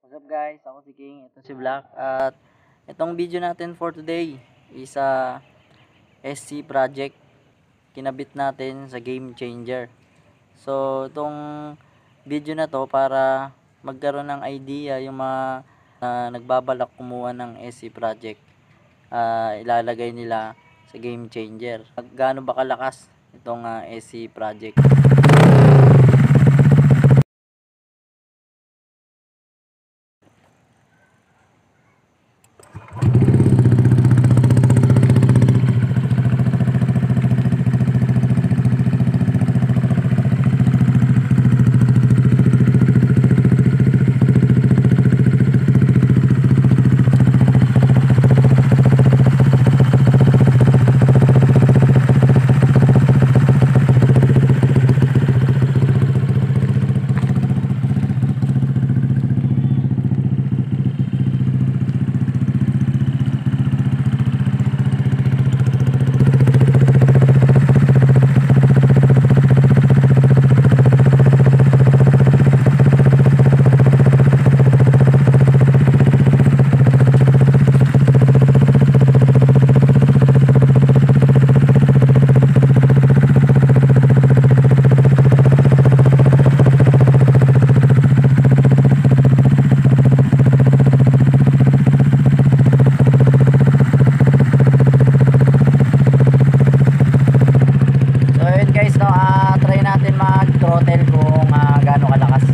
What's up guys? Ako si King, ito si Black. At itong video natin for today is SC project. Kinabit natin sa Game Changer. So itong video na to para magkaroon ng idea yung mga nagbabalak kumuha ng SC project. Ilalagay nila sa Game Changer. Gaano ba kalakas itong SC project? Guys, no, try natin mag-throttle kung gaano kalakas.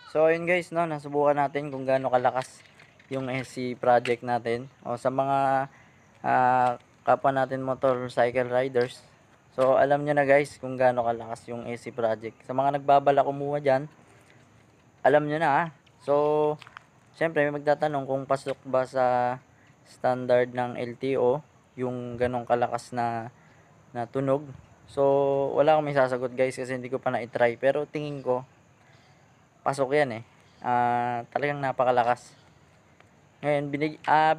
So ayun guys, no, nasubukan natin kung gaano kalakas yung SC project natin o sa mga kapwa natin motorcycle riders. So alam nyo na guys kung gaano kalakas yung SC project. Sa mga nagbabala kumuha dyan, alam nyo na So syempre may magtatanong kung pasok ba sa standard ng LTO yung ganong kalakas na tunog. So wala akong may sasagot guys kasi hindi ko pa na-try, pero tingin ko pasok yan talagang napakalakas. Ngayon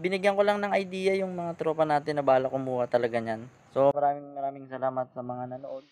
binigyan ko lang ng idea yung mga tropa natin na bala kumuha talaga niyan. So maraming salamat sa mga nanood.